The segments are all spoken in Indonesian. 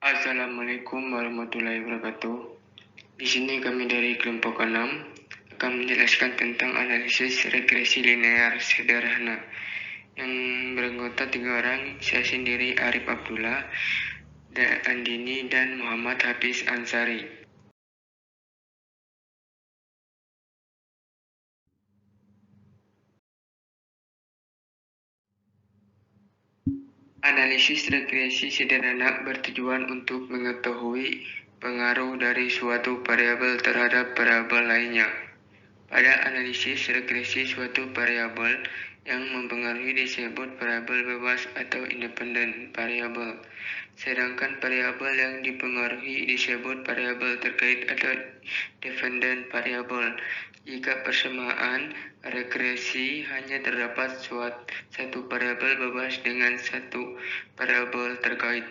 Assalamualaikum warahmatullahi wabarakatuh. Di sini kami dari kelompok 6 akan menjelaskan tentang analisis regresi linear sederhana yang beranggota 3 orang, saya sendiri Arif Abdullah, Andini, dan Muhammad Hafiz Ansari. Analisis regresi sederhana bertujuan untuk mengetahui pengaruh dari suatu variabel terhadap variabel lainnya. Pada analisis regresi, suatu variabel yang mempengaruhi disebut variabel bebas atau independen variabel, sedangkan variabel yang dipengaruhi disebut variabel terkait atau dependent variabel. Jika persamaan regresi hanya terdapat satu variabel bebas dengan satu variabel terkait,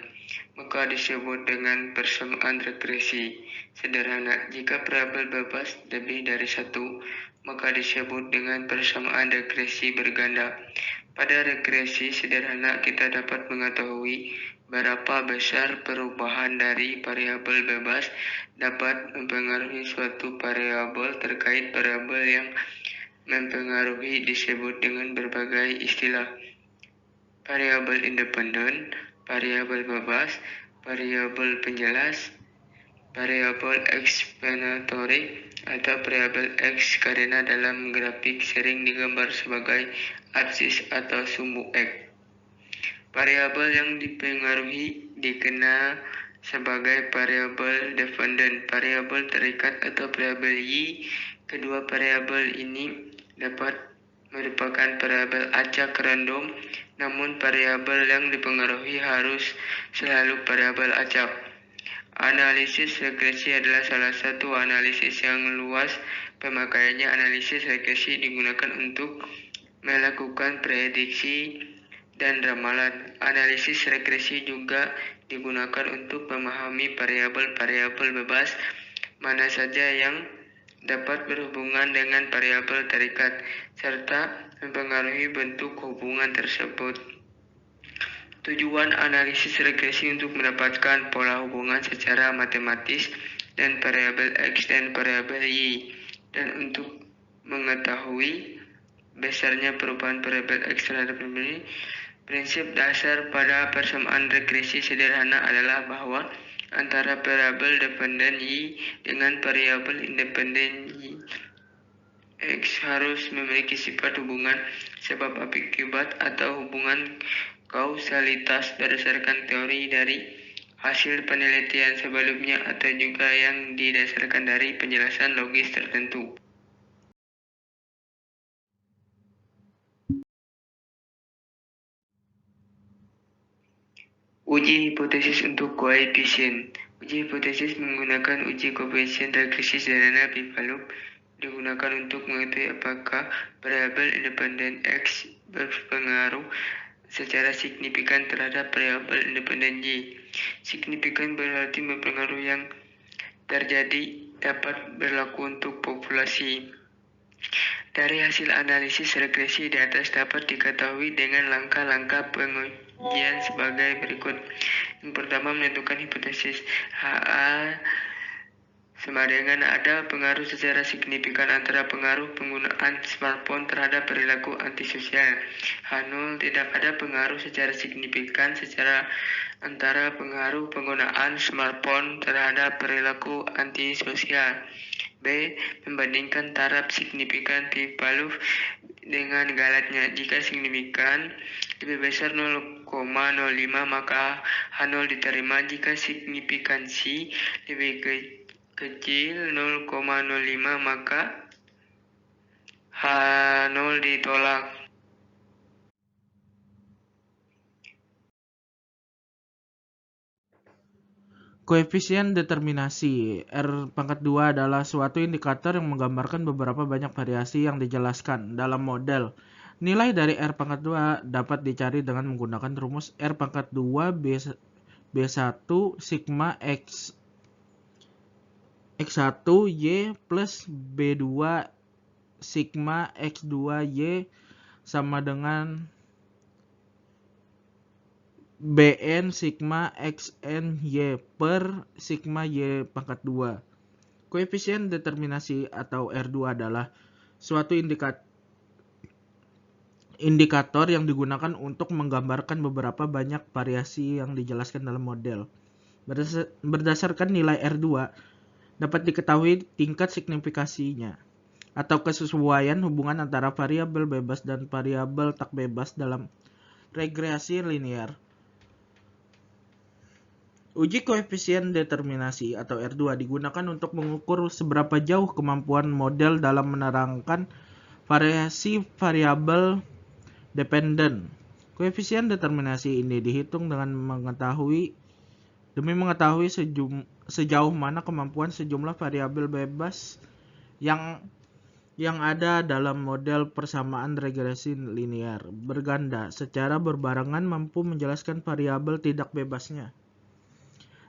maka disebut dengan persamaan regresi sederhana. Jika variabel bebas lebih dari satu, maka disebut dengan persamaan regresi berganda. Pada regresi sederhana, kita dapat mengetahui berapa besar perubahan dari variabel bebas dapat mempengaruhi suatu variabel terkait. Variabel yang mempengaruhi disebut dengan berbagai istilah: variabel independen, variabel bebas, variabel penjelas, variabel explanatory, atau variabel X karena dalam grafik sering digambar sebagai absis atau sumbu X. Variabel yang dipengaruhi dikenal sebagai variabel dependen, variabel terikat, atau variabel Y. Kedua variabel ini dapat merupakan variabel acak random, namun variabel yang dipengaruhi harus selalu variabel acak. Analisis regresi adalah salah satu analisis yang luas pemakaiannya. Analisis regresi digunakan untuk melakukan prediksi dan ramalan. Analisis regresi juga digunakan untuk memahami variabel-variabel bebas mana saja yang dapat berhubungan dengan variabel terikat, serta mempengaruhi bentuk hubungan tersebut. Tujuan analisis regresi untuk mendapatkan pola hubungan secara matematis dan variabel X dan variabel Y, dan untuk mengetahui besarnya perubahan variabel X terhadap variabel Y. Prinsip dasar pada persamaan regresi sederhana adalah bahwa antara variabel dependen Y dengan variabel independen Y X harus memiliki sifat hubungan sebab akibat atau hubungan kausalitas berdasarkan teori dari hasil penelitian sebelumnya atau juga yang didasarkan dari penjelasan logis tertentu. Uji hipotesis untuk koefisien. Uji hipotesis menggunakan uji koefisien regresi sederhana Pivot digunakan untuk mengetahui apakah variabel independen X berpengaruh secara signifikan terhadap variabel independen Y. Signifikan berarti berpengaruh yang terjadi dapat berlaku untuk populasi. Dari hasil analisis regresi di atas dapat diketahui dengan langkah-langkah pengujian sebagai berikut. Yang pertama, menentukan hipotesis HA sama dengan ada pengaruh secara signifikan antara pengaruh penggunaan smartphone terhadap perilaku antisosial. H0, tidak ada pengaruh secara signifikan antara pengaruh penggunaan smartphone terhadap perilaku antisosial. B. Membandingkan taraf signifikan Pavlov dengan galatnya. Jika signifikan lebih besar 0,05 maka H0 diterima. Jika signifikansi lebih kecil 0,05 maka H0 ditolak. Koefisien determinasi R⁻² adalah suatu indikator yang menggambarkan beberapa banyak variasi yang dijelaskan dalam model. Nilai dari R⁻² dapat dicari dengan menggunakan rumus R⁻² B1 sigma X1 Y plus B2 sigma X2 Y sama dengan Bn sigma xn y per sigma y pangkat 2. Koefisien determinasi atau R2 adalah suatu indikator yang digunakan untuk menggambarkan beberapa banyak variasi yang dijelaskan dalam model. Berdasarkan nilai R2 dapat diketahui tingkat signifikasinya atau kesesuaian hubungan antara variabel bebas dan variabel tak bebas dalam regresi linear. Uji koefisien determinasi atau R2 digunakan untuk mengukur seberapa jauh kemampuan model dalam menerangkan variasi variabel dependen. Koefisien determinasi ini dihitung demi mengetahui sejauh mana kemampuan sejumlah variabel bebas yang ada dalam model persamaan regresi linear berganda secara berbarengan mampu menjelaskan variabel tidak bebasnya.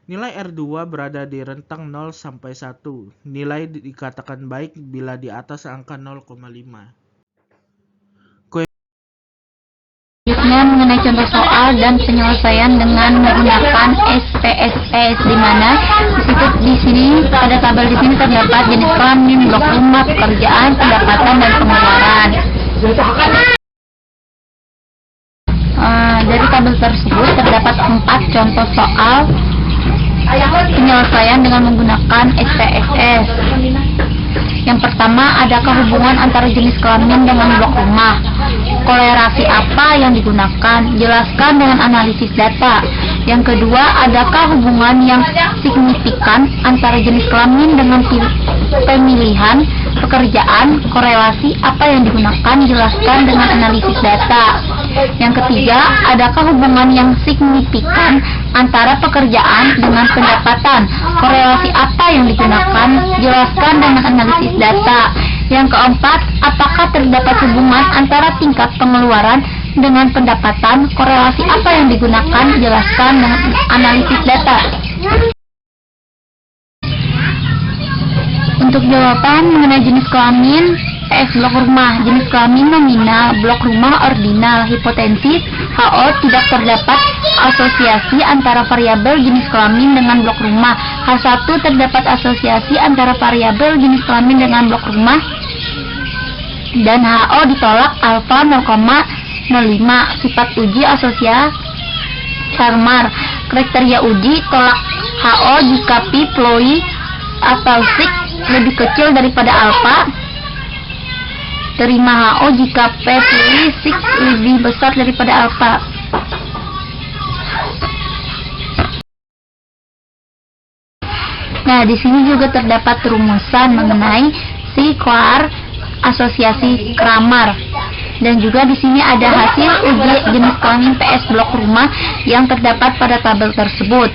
Nilai R2 berada di rentang 0 sampai 1. Nilai dikatakan baik bila di atas angka 0,5. Selanjutnya mengenai contoh soal dan penyelesaian dengan menggunakan SPSS, di mana di sini pada tabel di sini terdapat jenis kelamin, blok rumah, pekerjaan, pendapatan dan pengeluaran. Dari tabel tersebut terdapat 4 contoh soal penyelesaian dengan menggunakan SPSS. Yang pertama, adakah hubungan antara jenis kelamin dengan blok rumah? Kolerasi apa yang digunakan? Jelaskan dengan analisis data. Yang kedua, adakah hubungan yang signifikan antara jenis kelamin dengan pemilihan pekerjaan? Korelasi apa yang digunakan? Jelaskan dengan analisis data. Yang ketiga, adakah hubungan yang signifikan antara pekerjaan dengan pendapatan? Korelasi apa yang digunakan? Jelaskan dengan analisis data. Yang keempat, apakah terdapat hubungan antara tingkat pengeluaran dengan pendapatan? Korelasi apa yang digunakan? Jelaskan dengan analisis data. Untuk jawaban mengenai jenis kelamin, PS blok rumah, jenis kelamin nominal, blok rumah ordinal, hipotensis, HO tidak terdapat asosiasi antara variabel jenis kelamin dengan blok rumah. H1 terdapat asosiasi antara variabel jenis kelamin dengan blok rumah dan HO ditolak alfa 0,05. Sifat uji asosiasi Charmar. Kriteria uji tolak HO jika pi Ploy atau sig lebih kecil daripada alfa. Terima HO jika P Ploy sig lebih besar daripada alfa. Nah, di sini juga terdapat rumusan mengenai si Coar asosiasi Kramer. Dan juga di sini ada hasil uji jenis kelamin PS blok rumah yang terdapat pada tabel tersebut.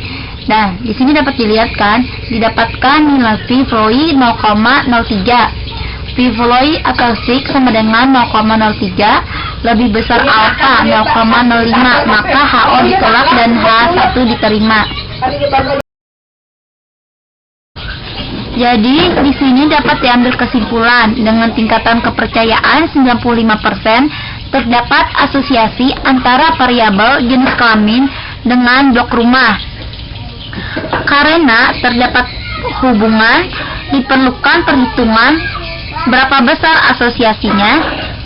Nah, di sini dapat dilihat kan, didapatkan nilai P Ploy 0,03. P Ploy atau sig sama dengan 0,03 lebih besar alfa 0,05, maka HO ditolak dan H1 diterima. Jadi, di sini dapat diambil kesimpulan dengan tingkatan kepercayaan 95% terdapat asosiasi antara variabel jenis kelamin dengan blok rumah. Karena terdapat hubungan, diperlukan perhitungan berapa besar asosiasinya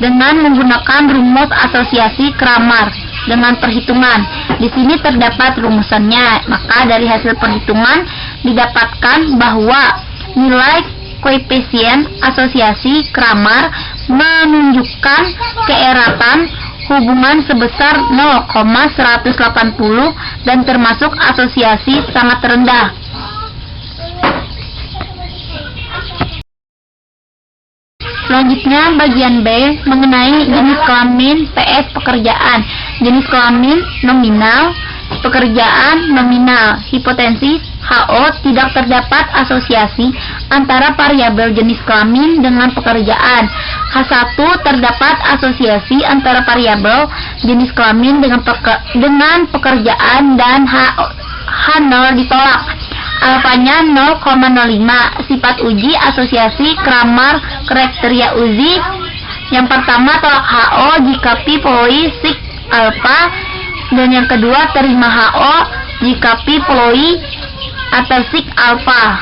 dengan menggunakan rumus asosiasi Kramer dengan perhitungan. Di sini terdapat rumusannya. Maka dari hasil perhitungan didapatkan bahwa nilai koefisien asosiasi Kramer menunjukkan keeratan hubungan sebesar 0,180 dan termasuk asosiasi sangat rendah. Selanjutnya bagian B mengenai jenis kelamin PS pekerjaan. Jenis kelamin nominal, pekerjaan nominal, hipotensis HO tidak terdapat asosiasi antara variabel jenis kelamin dengan pekerjaan. H1 terdapat asosiasi antara variabel jenis kelamin dengan pekerjaan dan H0 ditolak. Alfanya 0,05. Sifat uji asosiasi Kramer. Kriteria uji yang pertama tolak HO jika pi Ploy sig alfa Dan yang kedua, terima HO jika Pi Ploy atau Sig alfa.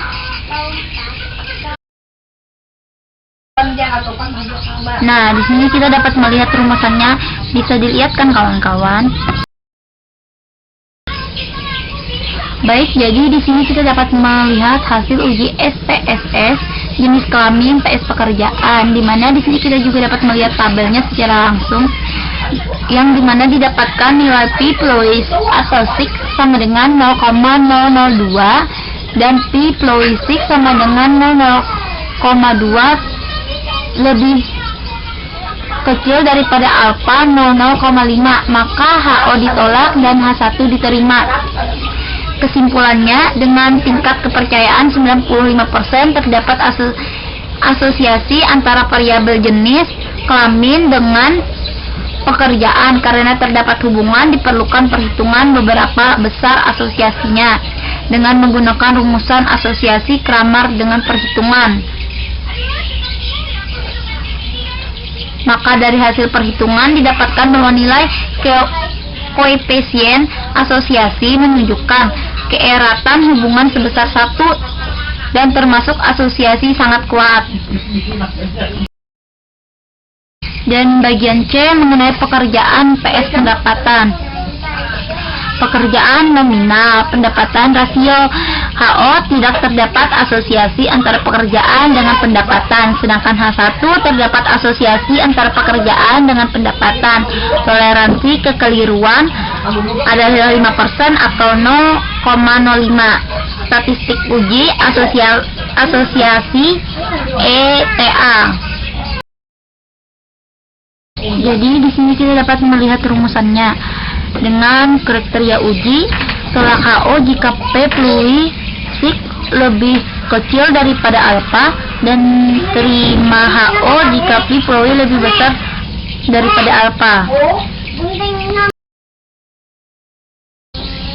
Nah, di sini kita dapat melihat rumusannya, bisa dilihat kan kawan-kawan? Baik, jadi di sini kita dapat melihat hasil uji SPSS jenis kelamin PS pekerjaan, di mana di sini kita juga dapat melihat tabelnya secara langsung, yang dimana didapatkan nilai Pi Ploy atau Sig sama dengan 0,002 dan Pi Ploy Sig sama dengan 0,2 lebih kecil daripada alfa 0,5, maka HO ditolak dan H1 diterima. Kesimpulannya, dengan tingkat kepercayaan 95% terdapat asosiasi antara variabel jenis kelamin dengan pekerjaan. Karena terdapat hubungan, diperlukan perhitungan beberapa besar asosiasinya dengan menggunakan rumusan asosiasi Kramer dengan perhitungan. Maka dari hasil perhitungan didapatkan bahwa nilai koefisien asosiasi menunjukkan keeratan hubungan sebesar 1 dan termasuk asosiasi sangat kuat. Dan bagian C mengenai pekerjaan PS pendapatan. Pekerjaan nominal pendapatan rasio HO tidak terdapat asosiasi antara pekerjaan dengan pendapatan, sedangkan H1 terdapat asosiasi antara pekerjaan dengan pendapatan. Toleransi kekeliruan adalah 5% atau 0,05. Statistik uji asosiasi ETA. Jadi di sini kita dapat melihat rumusannya dengan kriteria uji. Tolak HO jika P Ploy Sig lebih kecil daripada alfa, dan terima HO jika Pi Ploy lebih besar daripada alfa.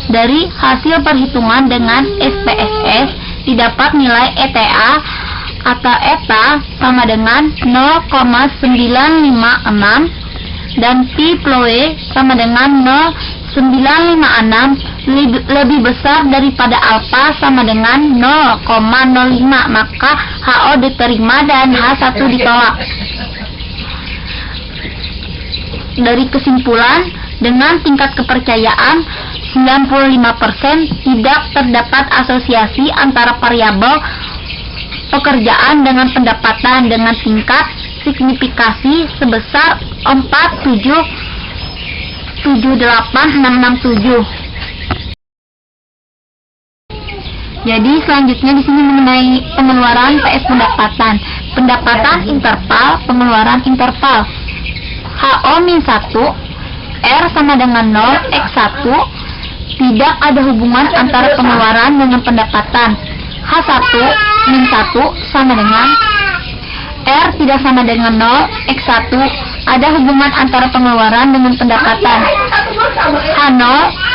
Dari hasil perhitungan dengan SPSS didapat nilai ETA atau ETA sama dengan 0,956 dan Pi Ploy sama dengan 0,956 lebih besar daripada alfa sama dengan 0,05, maka HO diterima dan H1 ditolak. Dari kesimpulan, dengan tingkat kepercayaan 95% tidak terdapat asosiasi antara variabel pekerjaan dengan pendapatan dengan tingkat signifikasi sebesar 4,78667. Jadi selanjutnya di sini mengenai pengeluaran PS pendapatan. Pendapatan interval, pengeluaran interval. HO min 1, R sama dengan 0, X1. Tidak ada hubungan antara pengeluaran dengan pendapatan. H1 min 1 sama dengan R tidak sama dengan 0, X1 ada hubungan antara pengeluaran dengan pendapatan. H0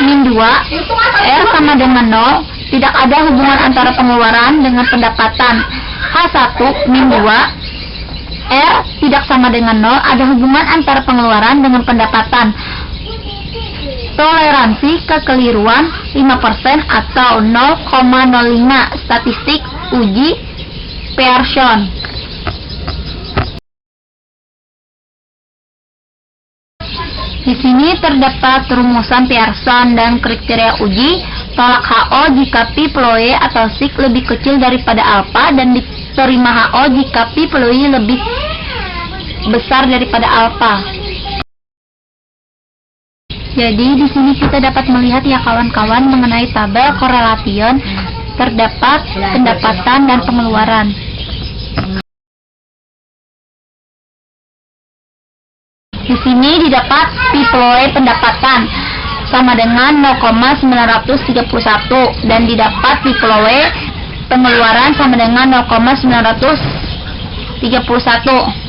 min 2 R sama dengan 0, tidak ada hubungan antara pengeluaran dengan pendapatan. H1 min 2 R tidak sama dengan 0, ada hubungan antara pengeluaran dengan pendapatan. Toleransi kekeliruan 5% atau 0,05. Statistik uji Pearson. Di sini terdapat rumusan Pearson dan kriteria uji. Tolak HO jika Pi Ploy atau Sig lebih kecil daripada alfa, dan diterima HO jika Pi Ploy lebih besar daripada alfa. Jadi di sini kita dapat melihat ya kawan-kawan mengenai tabel korelation terdapat pendapatan dan pengeluaran. Di sini didapat Pi Ploy pendapatan sama dengan 0,931 dan didapat Pi Ploy pengeluaran sama dengan 0,931.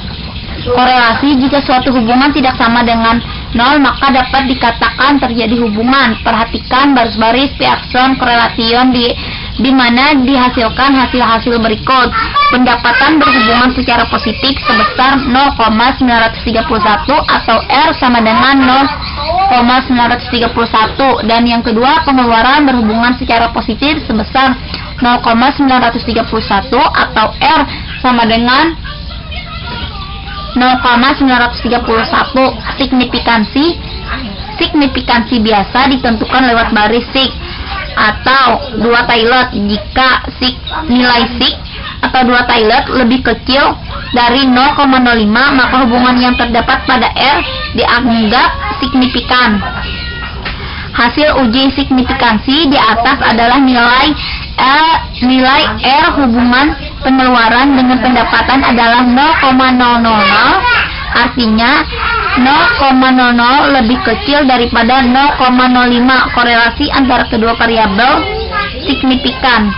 Korelasi jika suatu hubungan tidak sama dengan 0 maka dapat dikatakan terjadi hubungan. Perhatikan baris-baris Pearson korelation di mana dihasilkan hasil-hasil berikut. Pendapatan berhubungan secara positif sebesar 0,931 atau R sama dengan 0,931 dan yang kedua pengeluaran berhubungan secara positif sebesar 0,931 atau R sama dengan 0,931. Signifikansi biasa ditentukan lewat baris sig atau 2 Taylor jika nilai sig atau 2 Taylor lebih kecil dari 0,05 maka hubungan yang terdapat pada R dianggap signifikan. Hasil uji signifikansi di atas adalah nilai R hubungan pengeluaran dengan pendapatan adalah 0,000, artinya 0,00 lebih kecil daripada 0,05. Korelasi antara kedua variabel signifikan.